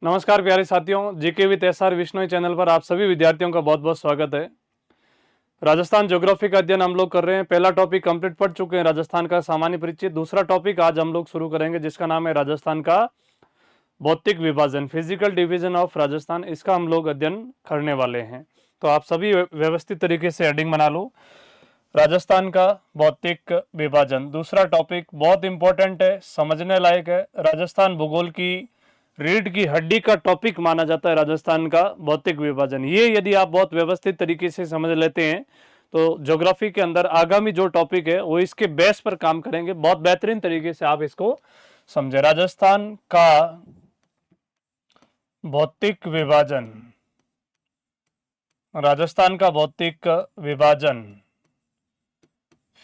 नमस्कार प्यारे साथियों, GK with S R Vishnoi channel पर आप सभी विद्यार्थियों का बहुत बहुत स्वागत है। राजस्थान ज्योग्राफी का अध्ययन हम लोग कर रहे हैं। पहला टॉपिक कंप्लीट पढ़ चुके हैं, राजस्थान का सामान्य परिचय। दूसरा टॉपिक आज हम लोग शुरू करेंगे जिसका नाम है राजस्थान का भौतिक विभाजन, फिजिकल डिवीजन ऑफ राजस्थान। इसका हम लोग अध्ययन करने वाले हैं, तो आप सभी व्यवस्थित तरीके से हेडिंग बना लो। राजस्थान का भौतिक विभाजन दूसरा टॉपिक बहुत इंपॉर्टेंट है, समझने लायक है। राजस्थान भूगोल की रीढ़ की हड्डी का टॉपिक माना जाता है राजस्थान का भौतिक विभाजन। ये यदि आप बहुत व्यवस्थित तरीके से समझ लेते हैं तो ज्योग्राफी के अंदर आगामी जो टॉपिक है वो इसके बेस पर काम करेंगे। बहुत बेहतरीन तरीके से आप इसको समझे। राजस्थान का भौतिक विभाजन, राजस्थान का भौतिक विभाजन,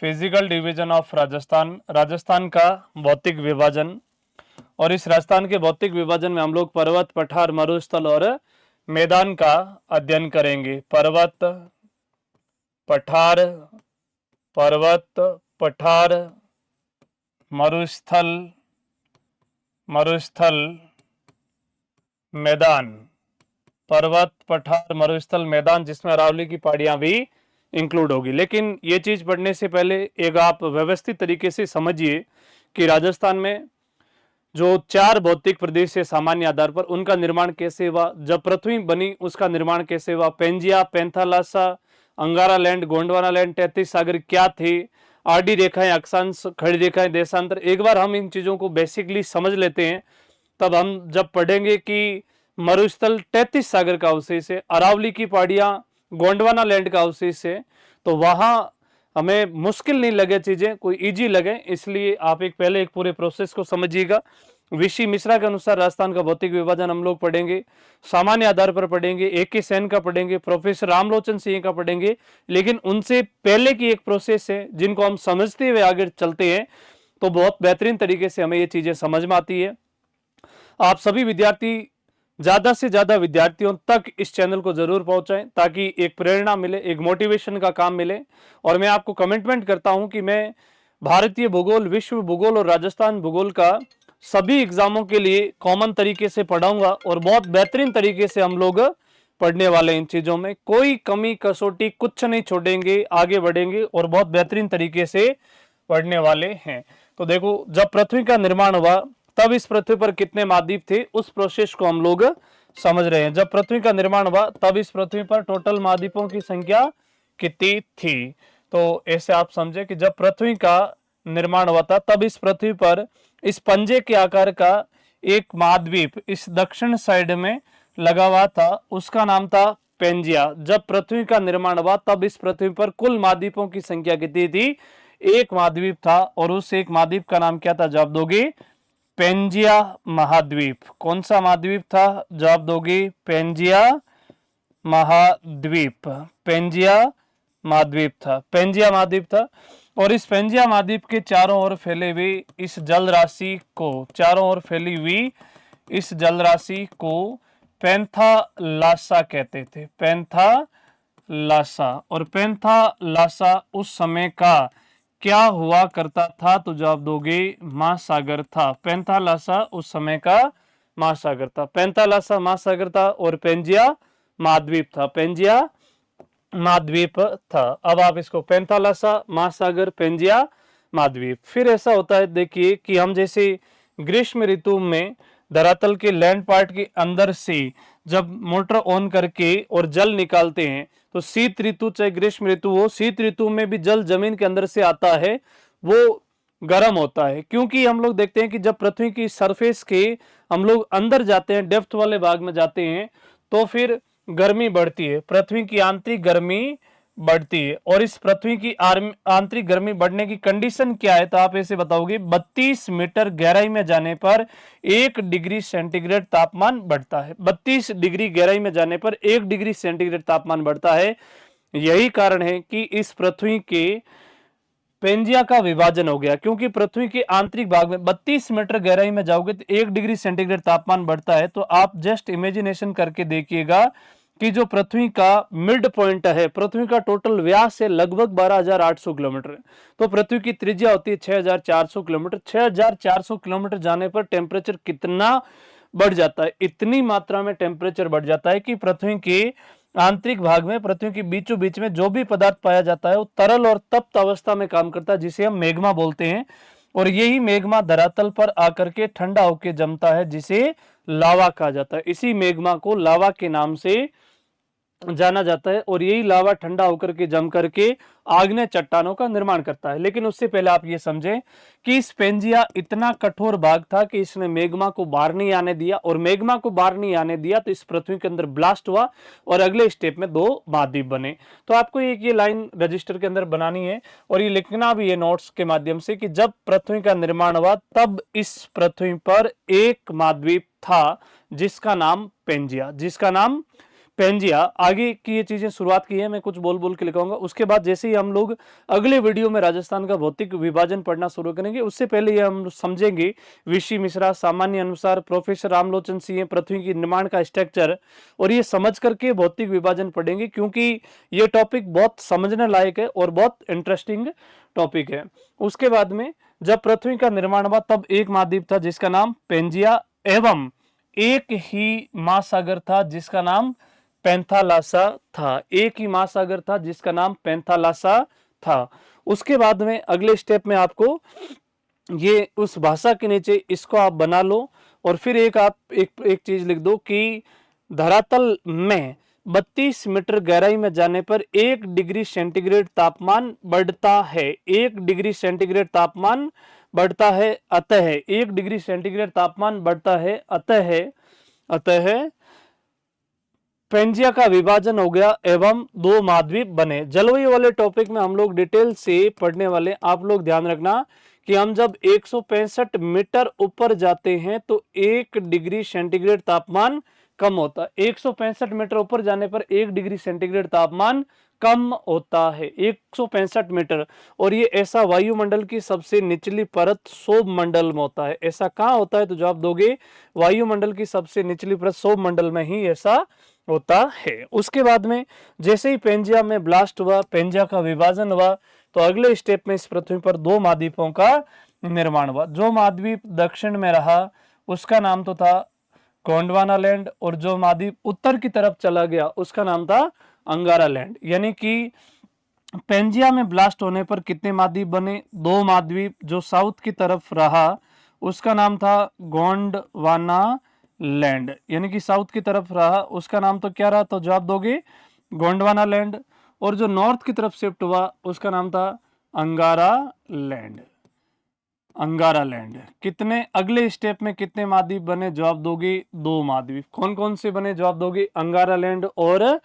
physical division of Rajasthan, Rajasthan का भौतिक विभाजन। और इस राजस्थान के भौतिक विभाजन में हम लोग पर्वत, पठार, मरुस्थल और मैदान का अध्ययन करेंगे। पर्वत, पठार, मरुस्थल, मैदान। पर्वत, पठार, मरुस्थल, मैदान, जिसमें अरावली की पहाड़ियां भी इंक्लूड होगी। लेकिन ये चीज पढ़ने से पहले एक आप व्यवस्थित तरीके से समझिए कि राजस्थान में जो 4 भौतिक प्रदेश है सामान्य आधार पर, उनका निर्माण कैसे हुआ, जब पृथ्वी बनी उसका निर्माण कैसे हुआ, Pangaea, Panthalassa, Angara land, Gondwana land, 33 सागर क्या थे, आडी रेखाएं, अक्षांश, खड़ी रेखाएं, देशांतर। एक बार हम इन चीजों को बेसिकली समझ लेते हैं, तब हम जब पढ़ेंगे कि मरुस्थल 33 सागर का अवशेष है, अरावली की पहाड़ियां गोंडवाना लैंड का अवशेष है, तो वहां हमें मुश्किल नहीं लगे, चीजें कोई इजी लगे। इसलिए आप पहले एक पूरे प्रोसेस को समझिएगा। विशी मिश्रा के अनुसार राजस्थान का भौतिक विभाजन हम लोग पढ़ेंगे, सामान्य आधार पर पढ़ेंगे, AK सेन का पढ़ेंगे, प्रोफेसर रामलोचन सिंह का पढ़ेंगे। लेकिन उनसे पहले की एक प्रोसेस है जिनको हम समझते हुए आगे चलते हैं तो बहुत बेहतरीन तरीके से हमें ये चीजें समझ में आती है। आप सभी विद्यार्थी ज्यादा से ज्यादा विद्यार्थियों तक इस चैनल को जरूर पहुंचाएं ताकि एक प्रेरणा मिले, एक मोटिवेशन का काम मिले। और मैं आपको कमिटमेंट करता हूं कि मैं भारतीय भूगोल, विश्व भूगोल और राजस्थान भूगोल का सभी एग्जामों के लिए कॉमन तरीके से पढ़ाऊंगा और बहुत बेहतरीन तरीके से हम लोग पढ़ने वाले। इन चीजों में कोई कमी कसौटी कुछ नहीं छोड़ेंगे, आगे बढ़ेंगे और बहुत बेहतरीन तरीके से पढ़ने वाले हैं। तो देखो, जब पृथ्वी का निर्माण हुआ तब इस पृथ्वी पर कितने महाद्वीप थे, उस प्रोसेस को हम लोग समझ रहे हैं। जब पृथ्वी का निर्माण हुआ तब इस पृथ्वी पर टोटल महाद्वीपों की संख्या कितनी थी। तो ऐसे आप समझे कि जब पृथ्वी का निर्माण हुआ था तब इस पृथ्वी पर इस पंजे के आकार का एक महाद्वीप इस दक्षिण साइड में लगा हुआ था, उसका नाम था पेंजिया। जब पृथ्वी का निर्माण हुआ तब इस पृथ्वी पर कुल महाद्वीपों की संख्या कितनी थी, एक महाद्वीप था और उस एक महाद्वीप का नाम क्या था, जवाब दोगे पेंजिया महाद्वीप। कौन सा महाद्वीप था, जवाब दोगे पेंजिया महाद्वीप। पेंजिया महाद्वीप था, पेंजिया महाद्वीप था। और इस पेंजिया महाद्वीप के चारों ओर फैले हुए इस जल राशि को, चारों ओर फैली हुई इस जल राशि को पैंथालासा कहते थे, पैंथालासा। और पैंथालासा उस समय का क्या हुआ करता था, तो जवाब दोगे महासागर था। पैंथालासा उस समय का महासागर था, पैंथालासा महासागर था और पेंजिया महाद्वीप था, पेंजिया महाद्वीप था। अब आप इसको पैंथालासा महासागर, पेंजिया महाद्वीप। फिर ऐसा होता है, देखिए कि हम जैसे ग्रीष्म ऋतु में धरातल के लैंड पार्ट के अंदर से जब मोटर ऑन करके और जल निकालते हैं तो शीत ऋतु चाहे ग्रीष्म ऋतु हो, शीत ऋतु में भी जल जमीन के अंदर से आता है, वो गर्म होता है। क्योंकि हम लोग देखते हैं कि जब पृथ्वी की सरफेस के हम लोग अंदर जाते हैं, डेप्थ वाले भाग में जाते हैं, तो फिर गर्मी बढ़ती है, पृथ्वी की आंतरिक गर्मी बढ़ती है। और इस पृथ्वी की आंतरिक गर्मी बढ़ने की कंडीशन क्या है, तो आप ऐसे बताओगे 32 मीटर गहराई में जाने पर 1 डिग्री सेंटीग्रेड तापमान बढ़ता है। 32 डिग्री गहराई में जाने पर 1 डिग्री सेंटीग्रेड तापमान बढ़ता है। यही कारण है कि इस पृथ्वी के पेंजिया का विभाजन हो गया, क्योंकि पृथ्वी के आंतरिक भाग में 32 मीटर गहराई में जाओगे तो 1 डिग्री सेंटीग्रेड तापमान बढ़ता है। तो आप जस्ट इमेजिनेशन करके देखिएगा कि जो पृथ्वी का मिड पॉइंट है, पृथ्वी का टोटल व्यास है लगभग 12,800 किलोमीटर, तो पृथ्वी की त्रिज्या होती है 6,400 किलोमीटर। 6,400 किलोमीटर जाने पर टेम्परेचर कितना बढ़ जाता है, इतनी मात्रा में टेम्परेचर बढ़ जाता है कि पृथ्वी के आंतरिक भाग में, पृथ्वी के बीचों बीच में जो भी पदार्थ पाया जाता है वो तरल और तप्त अवस्था में काम करता है, जिसे हम मैग्मा बोलते हैं। और यही मैग्मा धरातल पर आकर के ठंडा होकर जमता है, जिसे लावा कहा जाता है। इसी मैग्मा को लावा के नाम से जाना जाता है और यही लावा ठंडा होकर के जम करके आग्नेय चट्टानों का निर्माण करता है। लेकिन उससे पहले आप ये समझें कि स्पेंजिया इतना कठोर भाग था कि इसने मैग्मा को बाहर नहीं आने दिया, और मैग्मा को बाहर नहीं आने दिया तो इस पृथ्वी के अंदर ब्लास्ट हुआ और अगले स्टेप में 2 महाद्वीप बने। तो आपको एक ये लाइन रजिस्टर के अंदर बनानी है और ये लिखना भी है नोट्स के माध्यम से कि जब पृथ्वी का निर्माण हुआ तब इस पृथ्वी पर एक महाद्वीप था जिसका नाम पेंजिया, जिसका नाम पेंजिया। आगे की ये चीजें शुरुआत की है, मैं कुछ बोल बोल के लिखाऊंगा। उसके बाद जैसे ही हम लोग अगले वीडियो में राजस्थान का भौतिक विभाजन पढ़ना शुरू करेंगे, उससे पहले ये हम समझेंगे विशी मिश्रा, सामान्य अनुसार, प्रोफेसर रामलोचन सिंह पृथ्वी की निर्माण का स्ट्रक्चर, और ये समझ करके भौतिक विभाजन पढ़ेंगे, क्योंकि ये टॉपिक बहुत समझने लायक है और बहुत इंटरेस्टिंग टॉपिक है। उसके बाद में जब पृथ्वी का निर्माण हुआ तब एक महाद्वीप था जिसका नाम पेंजिया, एवं एक ही महासागर था जिसका नाम पैंथालासा था। एक ही महासागर था जिसका नाम पैंथालासा था। उसके बाद में अगले स्टेप में आपको ये उस भाषा के नीचे इसको आप बना लो और फिर एक चीज लिख दो कि धरातल में 32 मीटर गहराई में जाने पर 1 डिग्री सेंटीग्रेड तापमान बढ़ता है। 1 डिग्री सेंटीग्रेड तापमान बढ़ता है, अतः 1 डिग्री सेंटीग्रेड तापमान बढ़ता है, अतः पेंजिया का विभाजन हो गया एवं 2 महाद्वीप बने। जलवायु वाले टॉपिक में हम लोग डिटेल से पढ़ने वाले। आप लोग ध्यान रखना कि हम जब 165 मीटर ऊपर जाते हैं तो 1 डिग्री सेंटीग्रेड तापमान कम होता है। 165 मीटर ऊपर जाने पर 1 डिग्री सेंटीग्रेड तापमान कम होता है, 165 मीटर। और ये ऐसा वायुमंडल की सबसे निचली परत सौर मंडल में होता है। ऐसा कहाँ होता है? तो जवाब दोगे वायुमंडल की सबसे निचली परत सौर मंडल में ही ऐसा होता है। उसके बाद में जैसे ही पेंजिया में ब्लास्ट हुआ, पेंजिया का विभाजन हुआ, तो अगले स्टेप में इस पृथ्वी पर 2 महाद्वीपों का निर्माण हुआ। जो महाद्वीप दक्षिण में रहा उसका नाम तो था गोंडवाना लैंड, और जो महाद्वीप उत्तर की तरफ चला गया उसका नाम था अंगारा लैंड। यानी कि पेंजिया में ब्लास्ट होने पर कितने महाद्वीप बने? 2 महाद्वीप। जो साउथ की तरफ रहा उसका नाम था गोंडवाना लैंड, यानी कि साउथ की तरफ रहा उसका नाम तो क्या रहा? तो जवाब दोगे गोंडवाना लैंड। और जो नॉर्थ की तरफ शिफ्ट हुआ उसका नाम था अंगारा लैंड, अंगारा लैंड। कितने अगले स्टेप में कितने महाद्वीप बने? जवाब दोगे 2 महाद्वीप। कौन कौन से बने? जवाब दोगे अंगारा लैंड और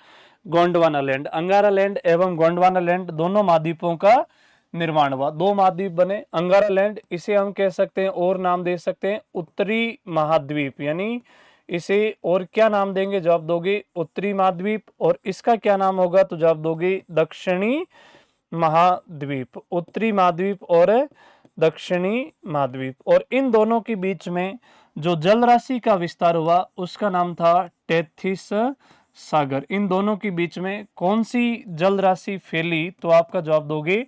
गोंडवाना लैंड। अंगारा लैंड एवं गोंडवाना लैंड दोनों महाद्वीपों का निर्माण हुआ। 2 महाद्वीप बने। अंगारा लैंड, इसे हम कह सकते हैं और नाम दे सकते हैं उत्तरी महाद्वीप, यानी इसे और क्या नाम देंगे? जवाब दोगे उत्तरी महाद्वीप। और इसका क्या नाम होगा? तो जवाब दोगे दक्षिणी महाद्वीप। उत्तरी महाद्वीप और दक्षिणी महाद्वीप। और इन दोनों के बीच में जो जल राशि का विस्तार हुआ उसका नाम था टेथिस सागर। इन दोनों के बीच में कौन सी जल राशि फैली? तो आपका जवाब दोगे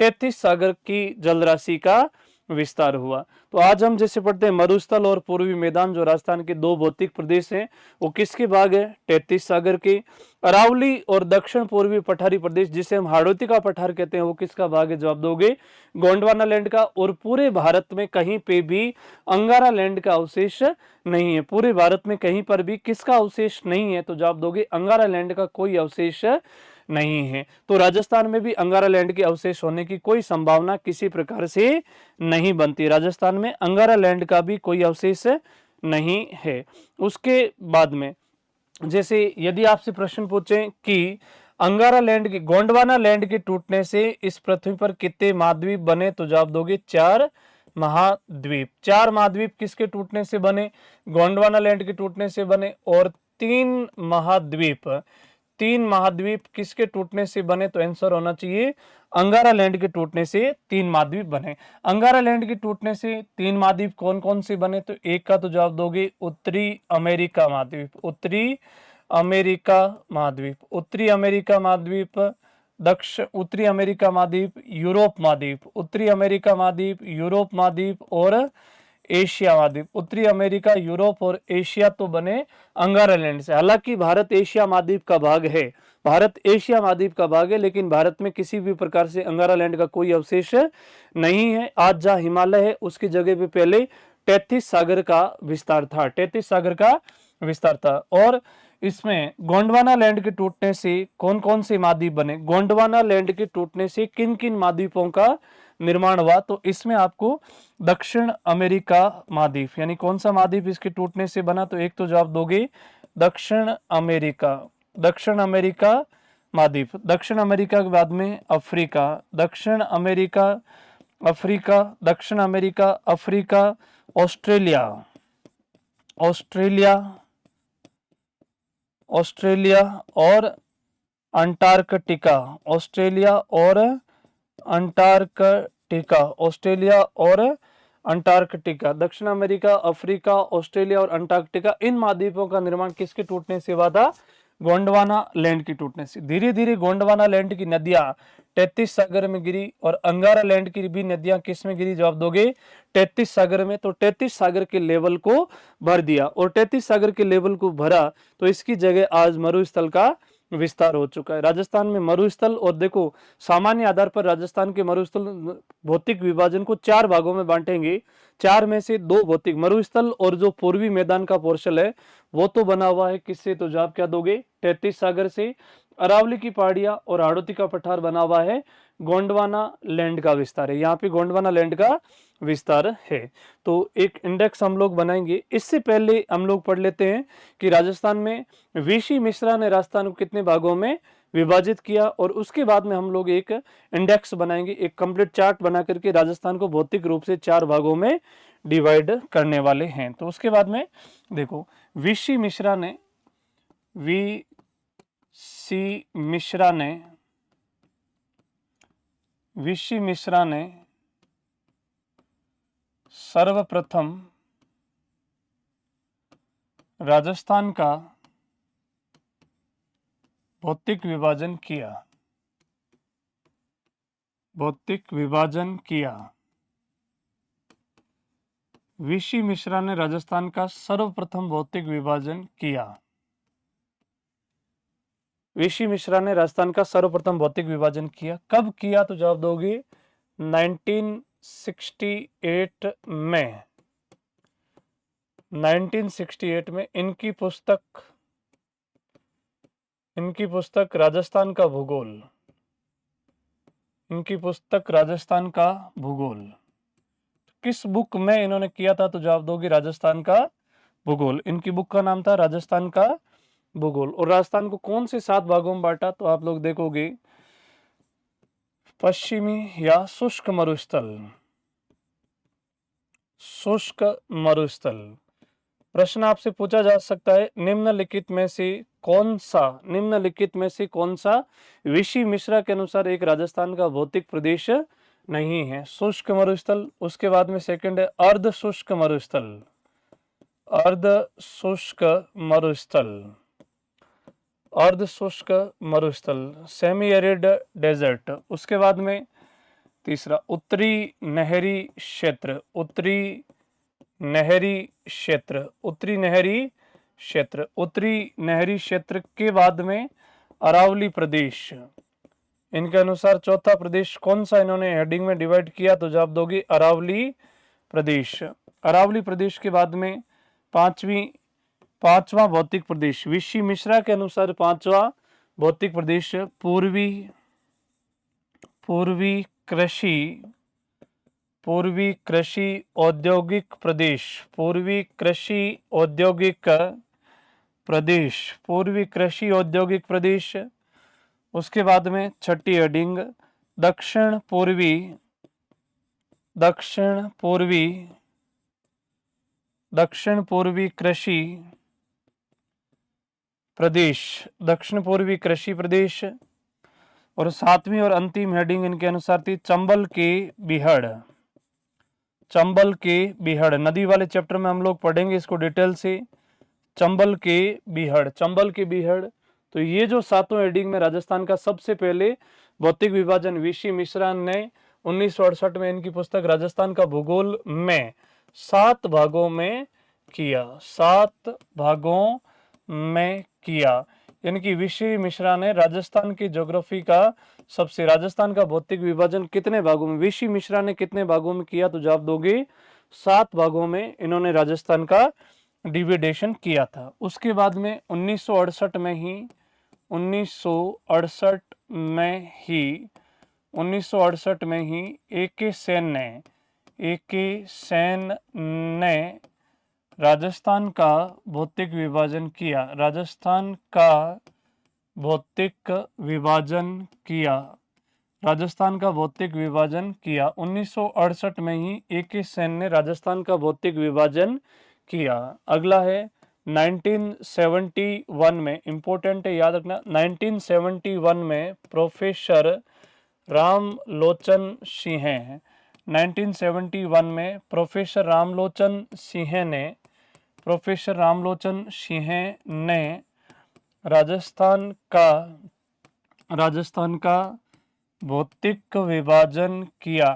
टेथिस सागर की जल राशि का विस्तार हुआ। तो आज हम जैसे पढ़ते हैं मरुस्थल और पूर्वी मैदान, जो राजस्थान के 2 भौतिक प्रदेश हैं, वो किसके भाग है? टेथिस सागर के। अरावली और दक्षिण पूर्वी पठारी प्रदेश, जिसे हम हाड़ौती का पठार कहते हैं, वो किसका भाग है? जवाब दोगे गोंडवाना लैंड का। और पूरे भारत में कहीं पे भी अंगारा लैंड का अवशेष नहीं है। पूरे भारत में कहीं पर भी किसका अवशेष नहीं है? तो जवाब दोगे अंगारा लैंड का कोई अवशेष नहीं है। तो राजस्थान में भी अंगारा लैंड के अवशेष होने की कोई संभावना किसी प्रकार से नहीं बनती। राजस्थान में अंगारा लैंड का भी कोई अवशेष नहीं है। उसके बाद में जैसे यदि आपसे प्रश्न पूछें कि अंगारा लैंड की, गोंडवाना लैंड के टूटने से इस पृथ्वी पर कितने महाद्वीप बने? तो जवाब दोगे 4 महाद्वीप। 4 महाद्वीप किसके टूटने से बने? गोंडवाना लैंड के टूटने से बने। और 3 महाद्वीप, 3 महाद्वीप किसके टूटने से बने? तो आंसर होना चाहिए अंगारा लैंड के टूटने से 3 महाद्वीप बने। अंगारा लैंड के टूटने से 3 महाद्वीप कौन कौन से बने? तो एक का तो जवाब दोगे उत्तरी अमेरिका महाद्वीप, उत्तरी अमेरिका महाद्वीप, उत्तरी अमेरिका महाद्वीप, उत्तरी अमेरिका महाद्वीप, यूरोप महाद्वीप, उत्तरी अमेरिका महाद्वीप, यूरोप महाद्वीप और एशिया महाद्वीप। उत्तरी अमेरिका, यूरोप और एशिया तो बने अंगारालैंड से। हालांकि भारत एशिया महाद्वीप का भाग है, भारत एशिया महाद्वीप का भाग है, लेकिन भारत में किसी भी प्रकार से अंगारालैंड का कोई अवशेष नहीं है। आज जहां हिमालय है उसकी जगह पे पहले 33 सागर का विस्तार था, 33 सागर का विस्तार था। और इसमें गोंडवाना लैंड के टूटने से कौन कौन से महाद्वीप बने, गोंडवाना लैंड के टूटने से किन किन महाद्वीपों का निर्माण हुआ, तो इसमें आपको दक्षिण अमेरिका महाद्वीप, यानी कौन सा महाद्वीप इसके टूटने से बना, तो एक तो जवाब दोगे दक्षिण अमेरिका, दक्षिण अमेरिका महाद्वीप। दक्षिण अमेरिका के बाद में अफ्रीका, दक्षिण अमेरिका, अफ्रीका, दक्षिण America, Africa, Australia, Australia, Australia और अंटार्कटिका, ऑस्ट्रेलिया और अंटार्कटिका, ऑस्ट्रेलिया और अंटार्कटिका, दक्षिण अमेरिका, अफ्रीका, ऑस्ट्रेलिया और अंटार्कटिका, इन महाद्वीपों का निर्माण किसके टूटने से हुआ था, गोंडवाना लैंड की टूटने से। धीरे धीरे गोंडवाना लैंड की नदियां 33 सागर में गिरी और अंगारा लैंड की भी नदियां किस में गिरी, जवाब दोगे 33 सागर में। तो 33 सागर के लेवल को भर दिया और 33 सागर के लेवल को भरा तो इसकी जगह आज मरुस्थल का विस्तार हो चुका है। राजस्थान में मरुस्थल, और देखो सामान्य आधार पर राजस्थान के मरुस्थल भौतिक विभाजन को 4 भागों में बांटेंगे, 4 में से 2 भौतिक मरुस्थल और जो पूर्वी मैदान का पोर्शन है वो तो बना हुआ है किससे, तो जवाब क्या दोगे 33 सागर से। अरावली की पहाड़ियां और हाड़ौती का पठार बना हुआ है गोंडवाना लैंड का विस्तार है, यहाँ पे गोंडवाना लैंड का विस्तार है। तो एक इंडेक्स हम लोग बनाएंगे। इससे पहले हम लोग पढ़ लेते हैं कि राजस्थान में वीसी मिश्रा ने राजस्थान को कितने भागों में विभाजित किया, और उसके बाद में हम लोग एक इंडेक्स बनाएंगे, एक कंप्लीट चार्ट बना करके राजस्थान को भौतिक रूप से 4 भागों में डिवाइड करने वाले हैं। तो उसके बाद में देखो वीसी मिश्रा ने, वीसी मिश्रा ने सर्वप्रथम राजस्थान का भौतिक विभाजन किया, भौतिक विभाजन किया। वीसी मिश्रा ने राजस्थान का सर्वप्रथम भौतिक विभाजन किया, वीसी मिश्रा ने राजस्थान का सर्वप्रथम भौतिक विभाजन किया। कब किया, तो जवाब दोगे 1968 में, 1968 में। इनकी पुस्तक राजस्थान का भूगोल, इनकी पुस्तक राजस्थान का भूगोल, किस बुक में इन्होंने किया था, तो जवाब दोगे राजस्थान का भूगोल। इनकी बुक का नाम था राजस्थान का भूगोल। और राजस्थान को कौन से 7 भागों में बांटा, तो आप लोग देखोगे पश्चिमी या शुष्क मरुस्थल, शुष्क मरुस्थल। प्रश्न आपसे पूछा जा सकता है निम्नलिखित में से कौन सा वीसी मिश्रा के अनुसार एक राजस्थान का भौतिक प्रदेश नहीं है, शुष्क मरुस्थल। उसके बाद में सेकंड है अर्ध शुष्क मरुस्थल, अर्ध शुष्क मरुस्थल, अर्ध शुष्क मरुस्थल, सेमी एरिड डेजर्ट। उसके बाद में तीसरा उत्तरी नहरी क्षेत्र, उत्तरी नहरी क्षेत्र, उत्तरी नहरी क्षेत्र, उत्तरी नहरी क्षेत्र के बाद में अरावली प्रदेश। इनके अनुसार चौथा प्रदेश कौन सा इन्होंने हेडिंग में डिवाइड किया, तो जवाब दोगे अरावली प्रदेश। अरावली प्रदेश के बाद में पांचवा भौतिक प्रदेश, वीसी मिश्रा के अनुसार 5वां भौतिक प्रदेश पूर्वी कृषि औद्योगिक प्रदेश, पूर्वी कृषि औद्योगिक प्रदेश, पूर्वी कृषि औद्योगिक प्रदेश। उसके बाद में छठी हेडिंग दक्षिण पूर्वी कृषि प्रदेश, दक्षिण पूर्वी कृषि प्रदेश। और 7वीं और अंतिम हेडिंग इनके अनुसार थी चंबल के बिहड़, चंबल के बिहड़। नदी वाले चैप्टर में हम लोग पढ़ेंगे इसको डिटेल से, चंबल के बिहड़, चंबल के बिहड़। तो ये जो 7वां हेडिंग में राजस्थान का सबसे पहले भौतिक विभाजन वीसी मिश्रा ने 1968 में इनकी पुस्तक राजस्थान का भूगोल में 7 भागों में किया, 7 भागों में किया। यानी कि वीसी मिश्रा ने राजस्थान की ज्योग्राफी का राजस्थान का भौतिक विभाजन कितने भागों में, वीसी मिश्रा ने कितने भागों में किया, तो जवाब दोगे 7 भागों में इन्होंने राजस्थान का डिविडेशन किया था। उसके बाद में 1968 में ही 1968 में ही 1968 में ही ए.के. सेन ने राजस्थान का भौतिक विभाजन किया, राजस्थान का भौतिक विभाजन किया, राजस्थान का भौतिक विभाजन किया। 1968 में ही ए.के. सेन ने राजस्थान का भौतिक विभाजन किया। अगला है 1971 में, इंपॉर्टेंट है याद रखना, 1971 में प्रोफेसर रामलोचन सिंह 1971 में प्रोफेसर रामलोचन सिंह ने राजस्थान का भौतिक विभाजन किया,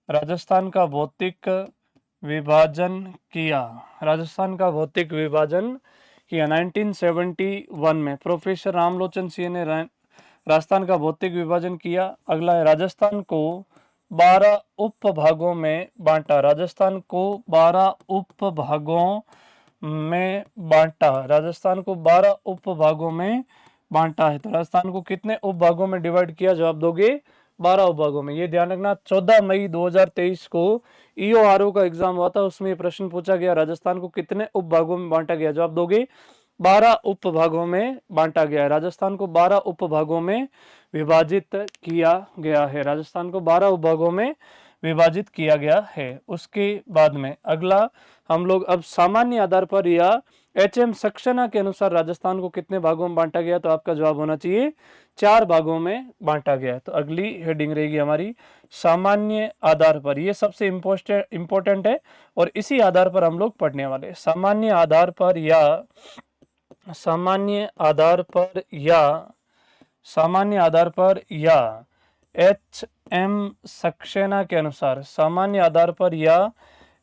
राजस्थान का भौतिक विभाजन किया, राजस्थान का भौतिक विभाजन किया। 1971 में प्रोफेसर रामलोचन सिंह ने राजस्थान का भौतिक विभाजन किया। अगला है राजस्थान को 12 उप भागों में बांटा, राजस्थान को 12 उप भागों में बांटा, राजस्थान को 12 उप भागों में बांटा है। तो राजस्थान को कितने उप भागों में डिवाइड किया, जवाब दोगे 12 उप भागों में। ये ध्यान रखना, 14 मई 2023 को ईओआरओ का एग्जाम हुआ था, उसमें प्रश्न पूछा गया राजस्थान को कितने उप भागों में बांटा गया, जवाब दोगे 12 उप भागों में बांटा गया है। राजस्थान को 12 उप भागों में विभाजित किया गया है, राजस्थान को 12 उप भागों में विभाजित किया गया है। उसके बाद में अगला हम लोग अब सामान्य आधार पर या एचएम सक्सेना के अनुसार राजस्थान को कितने भागों में बांटा गया, तो आपका जवाब होना चाहिए 4 भागों में बांटा गया। तो अगली हेडिंग रहेगी हमारी सामान्य आधार पर, ये सबसे इंपॉर्टेंट है और इसी आधार पर हम लोग पढ़ने वाले। सामान्य आधार पर या एचएम सक्सेना के अनुसार, सामान्य आधार पर या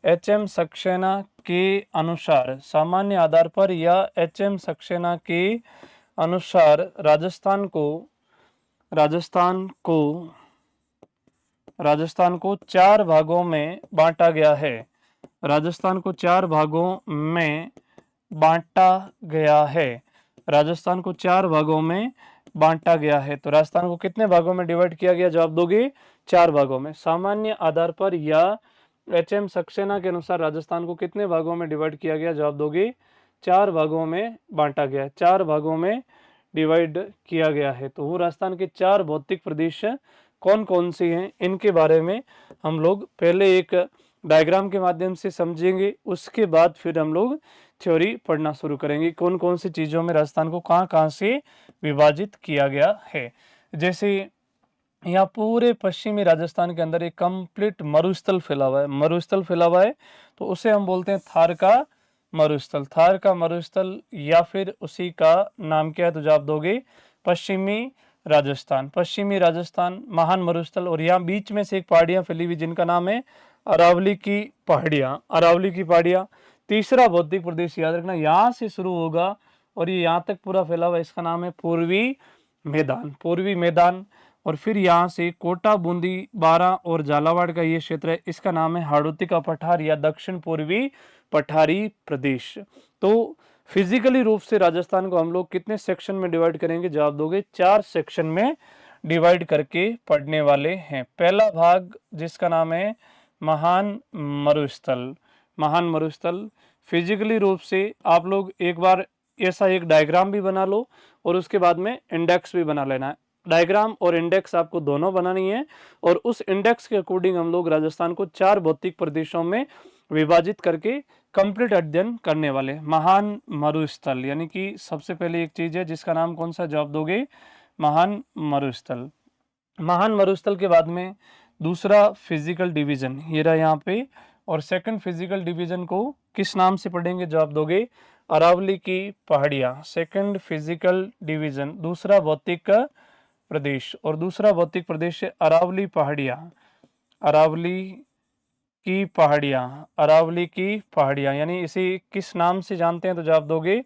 एचएम सक्सेना के अनुसार, सामान्य आधार पर या एचएम सक्सेना के अनुसार राजस्थान को 4 भागों में बांटा गया है, राजस्थान को 4 भागों में बांटा गया है, राजस्थान को 4 भागों में बांटा गया है। तो राजस्थान को कितने भागों में डिवाइड किया गया, जवाब दोगे 4 भागों में। सामान्य आधार पर या एचएम सक्सेना के अनुसार राजस्थान को कितने भागों में डिवाइड किया गया, जवाब दोगे 4 भागों में बांटा गया, 4 भागों में डिवाइड किया गया है। तो वो राजस्थान के 4 भौतिक प्रदेश कौन कौन से हैं, इनके बारे में हम लोग पहले एक डायग्राम के माध्यम से समझेंगे, उसके बाद फिर हम लोग थ्योरी पढ़ना शुरू करेंगे कौन कौन सी चीज़ों में राजस्थान को कहाँ कहाँ से विभाजित किया गया है। जैसे यहाँ पूरे पश्चिमी राजस्थान के अंदर एक कंप्लीट मरुस्थल फैला हुआ है, तो उसे हम बोलते हैं थार का मरुस्थल, या फिर उसी का नाम क्या है, तो जवाब दोगे पश्चिमी राजस्थान महान मरुस्थल। और यहाँ बीच में से एक पहाड़ियाँ फैली हुई जिनका नाम है अरावली की पहाड़ियाँ। तीसरा भौतिक प्रदेश याद रखना, यहाँ से शुरू होगा और ये यहाँ तक पूरा फैला हुआ, इसका नाम है पूर्वी मैदान। और फिर यहाँ से कोटा, बूंदी, बारां और झालावाड़ का ये क्षेत्र है, इसका नाम है हाड़ौती का पठार या दक्षिण पूर्वी पठारी प्रदेश। तो फिजिकली रूप से राजस्थान को हम लोग कितने सेक्शन में डिवाइड करेंगे, जवाब दोगे 4 सेक्शन में डिवाइड करके पढ़ने वाले हैं। पहला भाग जिसका नाम है महान मरुस्थल, फिजिकली रूप से आप लोग एक बार ऐसा एक डायग्राम भी बना लो और उसके बाद में इंडेक्स भी बना लेना है। डायग्राम और इंडेक्स आपको दोनों बनानी है और उस इंडेक्स के अकॉर्डिंग हम लोग राजस्थान को 4 भौतिक प्रदेशों में विभाजित करके कंप्लीट अध्ययन करने वाले। महान मरुस्थल यानी कि सबसे पहले एक चीज है जिसका नाम कौन सा, जवाब दोगे महान मरुस्थल के बाद में दूसरा फिजिकल डिवीजन ये रहा यहाँ पे, और सेकंड फिजिकल डिवीजन को किस नाम से पढ़ेंगे, जवाब दोगे अरावली की पहाड़ियाँ। सेकंड फिजिकल डिवीजन दूसरा भौतिक प्रदेश, और दूसरा भौतिक प्रदेश है अरावली की पहाड़ियाँ, अरावली की पहाड़ियाँ, यानी इसे किस नाम से जानते हैं तो जवाब दोगे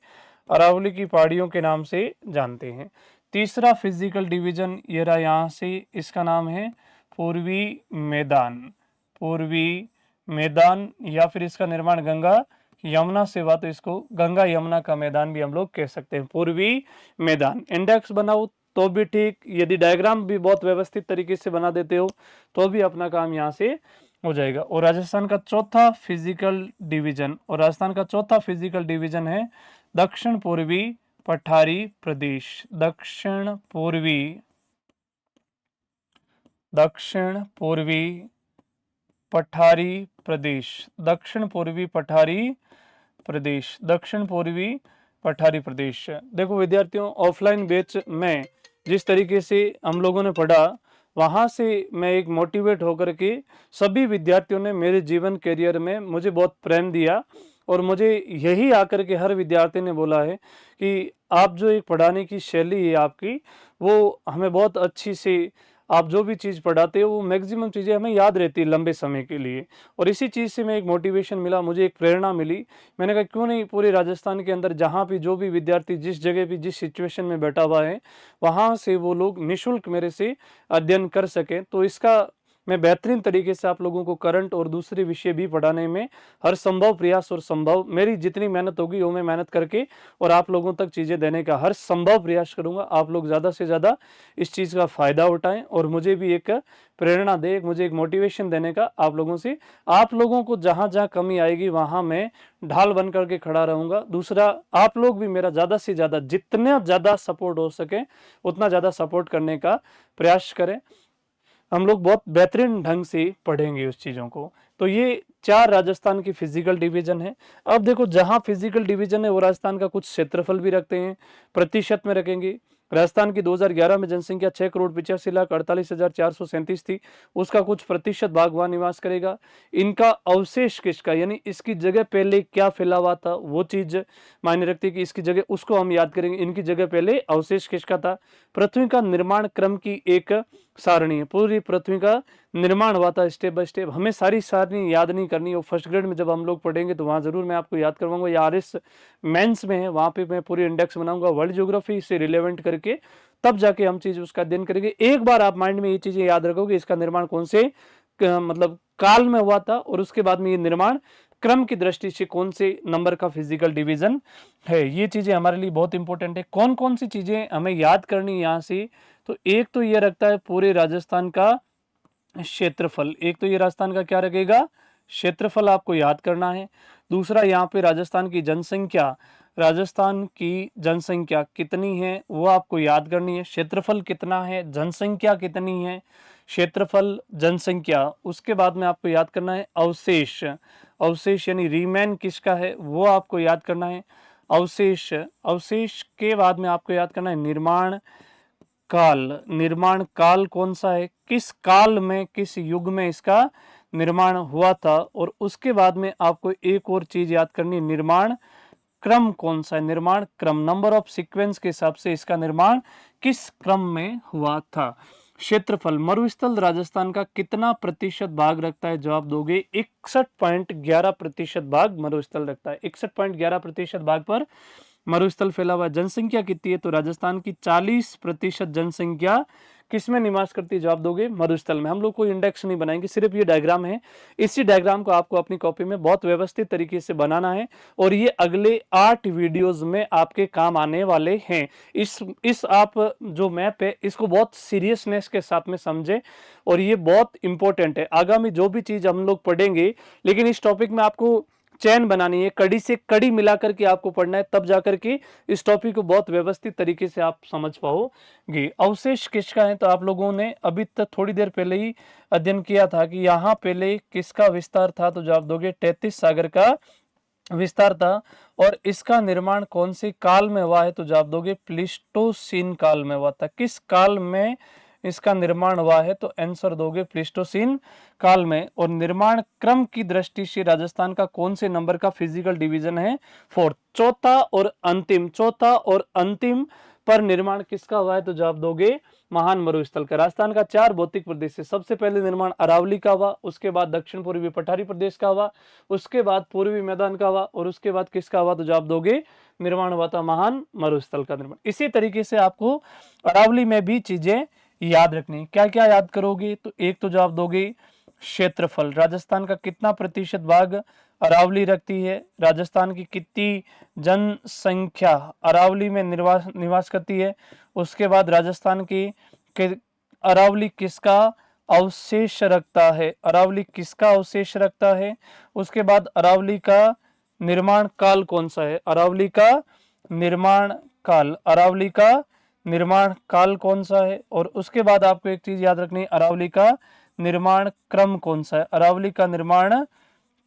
अरावली की पहाड़ियों के नाम से जानते हैं। तीसरा फिजिकल डिवीजन ये रहा यहाँ से, इसका नाम है पूर्वी मैदान। पूर्वी मैदान, या फिर इसका निर्माण गंगा यमुना से हुआ तो इसको गंगा यमुना का मैदान भी हम लोग कह सकते हैं, पूर्वी मैदान। इंडेक्स बनाओ तो भी ठीक, यदि डायग्राम भी बहुत व्यवस्थित तरीके से बना देते हो तो भी अपना काम यहाँ से हो जाएगा। और राजस्थान का चौथा फिजिकल डिवीजन, और राजस्थान का चौथा फिजिकल डिवीजन है दक्षिण पूर्वी पठारी प्रदेश। दक्षिण पूर्वी पठारी प्रदेश। दक्षिण पूर्वी पठारी प्रदेश। दक्षिण पूर्वी पठारी प्रदेश। देखो विद्यार्थियों, ऑफलाइन बैच में जिस तरीके से हम लोगों ने पढ़ा, वहाँ से मैं एक मोटिवेट होकर के सभी विद्यार्थियों ने मेरे जीवन करियर में मुझे बहुत प्रेम दिया, और मुझे यही आकर के हर विद्यार्थी ने बोला है कि आप जो एक पढ़ाने की शैली है आपकी, वो हमें बहुत अच्छी से, आप जो भी चीज़ पढ़ाते हो वो मैक्सिमम चीज़ें हमें याद रहती है लंबे समय के लिए। और इसी चीज़ से मैं एक मोटिवेशन मिला, मुझे एक प्रेरणा मिली। मैंने कहा क्यों नहीं पूरे राजस्थान के अंदर जहाँ भी जो भी विद्यार्थी जिस जगह भी जिस सिचुएशन में बैठा हुआ है, वहाँ से वो लोग निःशुल्क मेरे से अध्ययन कर सकें। तो इसका मैं बेहतरीन तरीके से आप लोगों को करंट और दूसरे विषय भी पढ़ाने में हर संभव प्रयास और संभव मेरी जितनी मेहनत होगी वो मैं मेहनत करके और आप लोगों तक चीज़ें देने का हर संभव प्रयास करूंगा। आप लोग ज़्यादा से ज़्यादा इस चीज़ का फ़ायदा उठाएं और मुझे भी एक प्रेरणा दे, मुझे एक मोटिवेशन देने का आप लोगों से। आप लोगों को जहाँ जहाँ कमी आएगी वहाँ मैं ढाल बन करके खड़ा रहूँगा। दूसरा, आप लोग भी मेरा ज़्यादा से ज़्यादा जितना ज़्यादा सपोर्ट हो सके उतना ज़्यादा सपोर्ट करने का प्रयास करें। हम लोग बहुत बेहतरीन ढंग से पढ़ेंगे उस चीज़ों को। तो ये 4 राजस्थान की फिजिकल डिवीजन है। अब देखो, जहाँ फिजिकल डिवीजन है वो राजस्थान का कुछ क्षेत्रफल भी रखते हैं, प्रतिशत में रखेंगे। राजस्थान की 2011 में जनसंख्या 6,85,48,437 थी, उसका कुछ प्रतिशत भाग वहाँ निवास करेगा। इनका अवशेष किसका, यानी इसकी जगह पहले क्या फैला हुआ था वो चीज़ मायने रखती है कि इसकी जगह, उसको हम याद करेंगे। इनकी जगह पहले अवशेष किसका था। पृथ्वी का निर्माण क्रम की एक सारणी है, पूरी पृथ्वी का निर्माण हुआ था स्टेप बाय स्टेप। हमें सारी सारणी याद नहीं करनी, वो फर्स्ट ग्रेड में जब हम लोग पढ़ेंगे तो वहाँ जरूर मैं आपको याद करवाऊंगा, या आरएस मेंस में है वहाँ पे मैं पूरी इंडेक्स बनाऊंगा वर्ल्ड ज्योग्राफी से रिलेवेंट करके, तब जाके हम चीज उसका अध्ययन करेंगे। एक बार आप माइंड में ये चीजें याद रखोगे, इसका निर्माण कौन से मतलब काल में हुआ था, और उसके बाद में ये निर्माण क्रम की दृष्टि से कौन से नंबर का फिजिकल डिवीजन है। ये चीजें हमारे लिए बहुत इंपॉर्टेंट है। कौन कौन सी चीजें हमें याद करनी है यहाँ से, तो एक तो ये रखता है पूरे राजस्थान का क्षेत्रफल। एक तो ये राजस्थान का क्या रखेगा, क्षेत्रफल आपको याद करना है। दूसरा, यहाँ पे राजस्थान की जनसंख्या, राजस्थान की जनसंख्या कितनी है वो आपको याद करनी है। क्षेत्रफल कितना है, जनसंख्या कितनी है, क्षेत्रफल जनसंख्या। उसके बाद में आपको याद करना है अवशेष। अवशेष यानी रिमेन किसका है वो आपको याद करना है। अवशेष, अवशेष के बाद में आपको याद करना है निर्माण काल। निर्माण काल कौन सा है, किस काल में किस युग में इसका निर्माण हुआ था। और उसके बाद में आपको एक और चीज याद करनी है, निर्माण क्रम कौन सा है। निर्माण क्रम, नंबर ऑफ सीक्वेंस के हिसाब से इसका निर्माण किस क्रम में हुआ था। क्षेत्रफल, मरुस्थल राजस्थान का कितना प्रतिशत भाग रखता है, जवाब दोगे 61.11% भाग मरुस्थल रखता है। 61.11% भाग पर मरुस्थल फैला हुआ है। जनसंख्या कितनी है, तो राजस्थान की 40% जनसंख्या किसमें निवास करती है, जवाब दोगे मरुस्थल में। हम लोग कोई इंडेक्स नहीं बनाएंगे, सिर्फ ये डायग्राम है। इसी डायग्राम को आपको अपनी कॉपी में बहुत व्यवस्थित तरीके से बनाना है, और ये अगले 8 वीडियोस में आपके काम आने वाले हैं। इस आप जो मैप है इसको बहुत सीरियसनेस के साथ में समझे, और ये बहुत इंपॉर्टेंट है। आगामी जो भी चीज हम लोग पढ़ेंगे, लेकिन इस टॉपिक में आपको चैन बनानी है, कड़ी से कड़ी मिलाकर के आपको पढ़ना है, तब जाकर के इस टॉपिक को बहुत व्यवस्थित तरीके से आप समझ पाओगे। अवशेष किसका है, तो आप लोगों ने अभी तक थोड़ी देर पहले ही अध्ययन किया था कि यहाँ पहले किसका विस्तार था, तो जवाब दोगे 33 सागर का विस्तार था। और इसका निर्माण कौन से काल में हुआ है, तो जवाब दोगे प्लीस्टोसीन काल में हुआ था। किस काल में इसका निर्माण हुआ है, तो आंसर दोगे प्लीस्टोसीन काल में। और निर्माण क्रम की दृष्टि से राजस्थान का कौन से नंबर का फिजिकल डिवीजन है, 4th। चौथा और अंतिम पर निर्माण किसका हुआ है? तो जवाब दोगे महान मरुस्थल का। राजस्थान का 4 भौतिक प्रदेश है। सबसे पहले निर्माण अरावली का हुआ, उसके बाद दक्षिण पूर्वी पठारी प्रदेश का हुआ, उसके बाद पूर्वी मैदान का हुआ, और उसके बाद किसका हुआ? तो जवाब दोगे निर्माण हुआ था महान मरुस्थल का निर्माण। इसी तरीके से आपको अरावली में भी चीजें याद रखनी। क्या क्या याद करोगे? तो एक तो जवाब दोगे क्षेत्रफल, राजस्थान का कितना प्रतिशत भाग अरावली रखती है, राजस्थान की कितनी जनसंख्या अरावली में निवास करती है, उसके बाद राजस्थान की अरावली किसका अवशेष रखता है, अरावली किसका अवशेष रखता है, उसके बाद अरावली का निर्माण काल कौन सा है, अरावली का निर्माण काल, अरावली का निर्माण काल कौन सा है, और उसके बाद आपको एक चीज याद रखनी है, अरावली का निर्माण क्रम कौन सा है, अरावली का निर्माण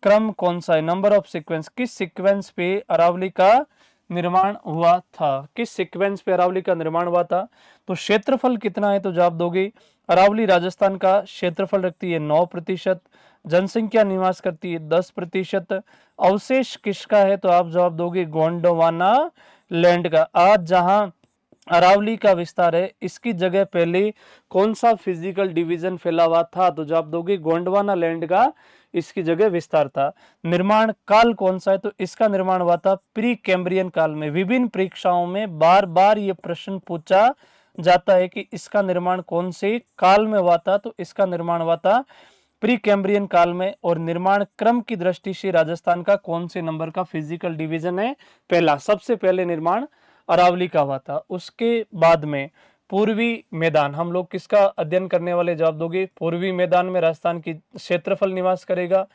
क्रम कौन सा है, नंबर ऑफ सीक्वेंस, किस सीक्वेंस पे अरावली का निर्माण हुआ था, किस सीक्वेंस पे अरावली का निर्माण हुआ था। तो क्षेत्रफल कितना है? तो जवाब दोगे अरावली राजस्थान का क्षेत्रफल रखती है 9%, जनसंख्या निवास करती है 10%, अवशेष किसका है? तो आप जवाब दोगे गोंडवाना लैंड का। आज जहां अरावली का विस्तार है, इसकी जगह पहले कौन सा फिजिकल डिवीजन फैला हुआ था? तो जवाब दोगे गोंडवाना लैंड का इसकी जगह विस्तार था। निर्माण काल कौन सा है? तो इसका निर्माण हुआ था प्री कैम्ब्रियन काल में। विभिन्न परीक्षाओं में बार बार ये प्रश्न पूछा जाता है कि इसका निर्माण कौन से काल में हुआ था? तो इसका निर्माण हुआ था प्री कैम्ब्रियन काल में। और निर्माण क्रम की दृष्टि से राजस्थान का कौन से नंबर का फिजिकल डिवीजन है? पहला। सबसे पहले निर्माण अरावली का हुआ था। उसके बाद में पूर्वी मैदान, हम लोग किसका अध्ययन करने वाले? जवाब दोगे पूर्वी मैदान में राजस्थान की क्षेत्रफल निवास करेगा,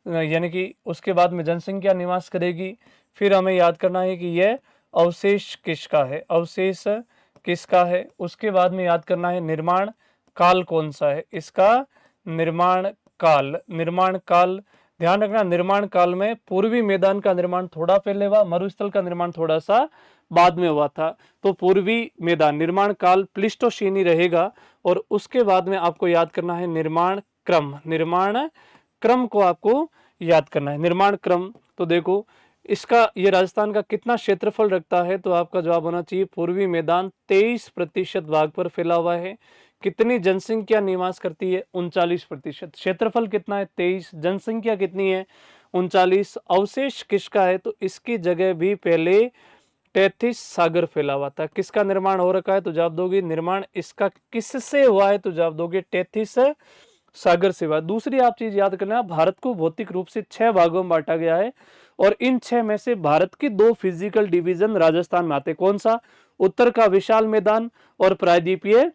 यानी कि उसके बाद में जनसंख्या निवास करेगी। फिर हमें याद करना है कि यह अवशेष किसका है, अवशेष किसका है। उसके बाद में याद करना है निर्माण काल कौन सा है, इसका निर्माण काल, निर्माण काल ध्यान रखना। निर्माण काल में पूर्वी मैदान का निर्माण थोड़ा पहले हुआ, मरुस्थल का निर्माण थोड़ा सा बाद में हुआ था। तो पूर्वी मैदान निर्माण काल प्लिस्टोसीनी रहेगा। और उसके बाद में आपको याद करना है निर्माण क्रम, निर्माण क्रम को आपको याद करना है। निर्माण क्रम तो देखो इसका, ये राजस्थान का कितना क्षेत्रफल रखता है? तो आपका जवाब होना चाहिए पूर्वी मैदान 23% भाग पर फैला हुआ है। कितनी जनसंख्या निवास करती है? 39%। क्षेत्रफल कितना है? 23। जनसंख्या कितनी है? 39। अवशेष किसका है? तो इसकी जगह भी पहले 33 सागर फैला हुआ था। किसका निर्माण हो रखा है? तो जवाब दोगे निर्माण इसका किससे हुआ है? तो जवाब दोगे 33 सागर से हुआ। दूसरी आप चीज याद करना, भारत को भौतिक रूप से 6 भागों में बांटा गया है, और इन 6 में से भारत के 2 फिजिकल डिवीजन राजस्थान में आते। कौन सा? उत्तर का विशाल मैदान और प्रायद्वीपीय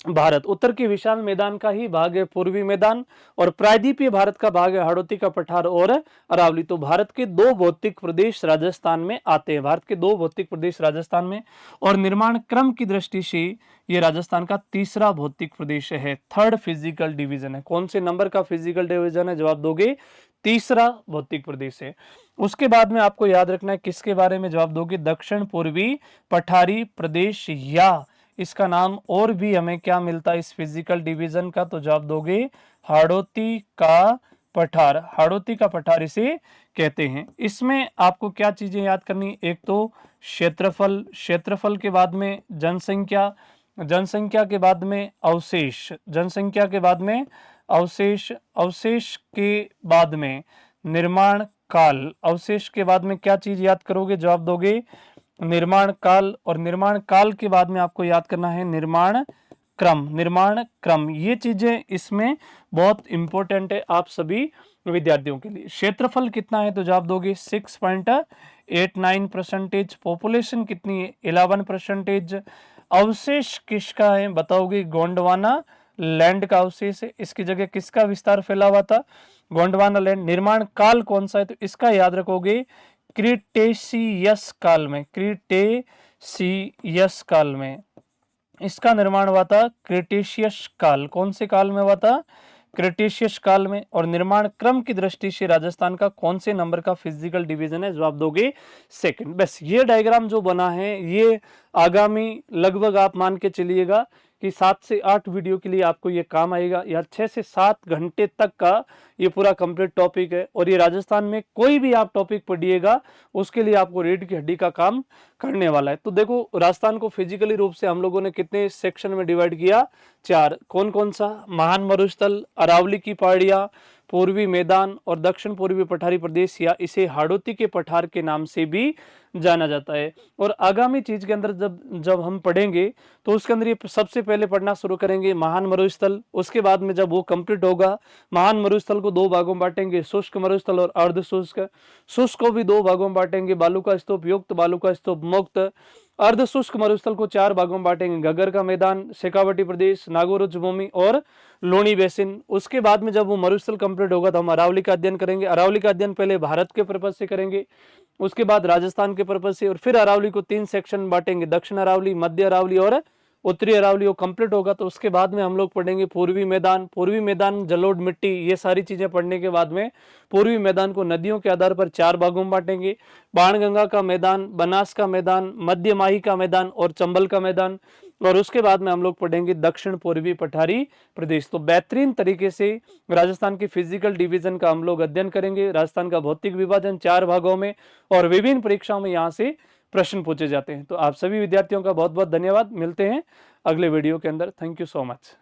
भारत। उत्तर की विशाल मैदान का ही भाग है पूर्वी मैदान, और प्रायद्वीपीय भारत का भाग है हाड़ौती का पठार और अरावली। तो भारत के 2 भौतिक प्रदेश राजस्थान में आते हैं, भारत के 2 भौतिक प्रदेश राजस्थान में। और निर्माण क्रम की दृष्टि से ये राजस्थान का तीसरा भौतिक प्रदेश है, 3rd फिजिकल डिवीजन है। कौन से नंबर का फिजिकल डिवीजन है? जवाब दोगे तीसरा भौतिक प्रदेश है। उसके बाद में आपको याद रखना है किसके बारे में? जवाब दोगे दक्षिण पूर्वी पठारी प्रदेश, या इसका नाम और भी हमें क्या मिलता है इस फिजिकल डिवीजन का? तो जवाब दोगे हाड़ौती का पठार, हाड़ौती का पठार इसे कहते हैं। इसमें आपको क्या चीजें याद करनी? एक तो क्षेत्रफल, क्षेत्रफल के बाद में जनसंख्या, जनसंख्या के बाद में अवशेष, जनसंख्या के बाद में अवशेष, अवशेष के बाद में निर्माण काल, अवशेष के बाद में क्या चीज याद करोगे? जवाब दोगे निर्माण काल। और निर्माण काल के बाद में आपको याद करना है निर्माण क्रम, निर्माण क्रम। ये चीजें इसमें बहुत इंपॉर्टेंट है आप सभी विद्यार्थियों के लिए। क्षेत्रफल कितना है? तो जवाब दोगे 6.89%। पॉपुलेशन कितनी है? 11%। अवशेष किसका है? बताओगे गोंडवाना लैंड का अवशेष है। इसकी जगह किसका विस्तार फैला हुआ था? गोंडवाना लैंड। निर्माण काल कौन सा है? तो इसका याद रखोगे क्रिटेशियस काल में, क्रिटेशियस काल में इसका निर्माण हुआ था। क्रिटेशियस काल, कौन से काल में हुआ था? क्रिटेशियस काल में। और निर्माण क्रम की दृष्टि से राजस्थान का कौन से नंबर का फिजिकल डिवीजन है? जवाब दोगे 2nd। बस ये डायग्राम जो बना है ये आगामी लगभग आप मान के चलिएगा कि 7 से 8 वीडियो के लिए आपको ये काम आएगा, या 6 से 7 घंटे तक का ये पूरा कंप्लीट टॉपिक है। और ये राजस्थान में कोई भी आप टॉपिक पढ़िएगा उसके लिए आपको रीढ़ की हड्डी का काम करने वाला है। तो देखो, राजस्थान को फिजिकली रूप से हम लोगों ने कितने सेक्शन में डिवाइड किया? 4। कौन कौन सा? महान मरुस्थल, अरावली की पहाड़ियां, पूर्वी मैदान और दक्षिण पूर्वी पठारी प्रदेश, या इसे हाड़ौती के पठार के नाम से भी जाना जाता है। और आगामी चीज के अंदर जब जब हम पढ़ेंगे तो उसके अंदर ये सबसे पहले पढ़ना शुरू करेंगे महान मरुस्थल। उसके बाद में जब वो कंप्लीट होगा, महान मरुस्थल को 2 भागों में बांटेंगे, शुष्क मरुस्थल और अर्ध शुष्क। शुष्क को भी 2 भागों में बांटेंगे, बालू का स्तूप युक्त, बालू का स्तूप मुक्त। अर्ध शुष्क मरुस्थल को 4 भागों में बांटेंगे, घग्गर का मैदान, शेखावटी प्रदेश, नागौर उच्च भूमि और लोनी बेसिन। उसके बाद में जब वो मरुस्थल कंप्लीट होगा तो हम अरावली का अध्ययन करेंगे। अरावली का अध्ययन पहले भारत के पर्पज से करेंगे, उसके बाद राजस्थान के पर्पज से, और फिर अरावली को 3 सेक्शन में बांटेंगे, दक्षिण अरावली, मध्य अरावली और उत्तरी अरावली। वो कंप्लीट होगा तो उसके बाद में हम लोग पढ़ेंगे पूर्वी मैदान। पूर्वी मैदान, जलोढ़ मिट्टी, ये सारी चीजें पढ़ने के बाद में पूर्वी मैदान को नदियों के आधार पर 4 भागों में बांटेंगे, बाणगंगा का मैदान, बनास का मैदान, मध्य माही का मैदान और चंबल का मैदान। और उसके बाद में हम लोग पढ़ेंगे दक्षिण पूर्वी पठारी प्रदेश। तो बेहतरीन तरीके से राजस्थान की फिजिकल डिवीजन का हम लोग अध्ययन करेंगे, राजस्थान का भौतिक विभाजन 4 भागों में, और विभिन्न परीक्षाओं में यहाँ से प्रश्न पूछे जाते हैं। तो आप सभी विद्यार्थियों का बहुत बहुत धन्यवाद। मिलते हैं अगले वीडियो के अंदर। Thank you so much.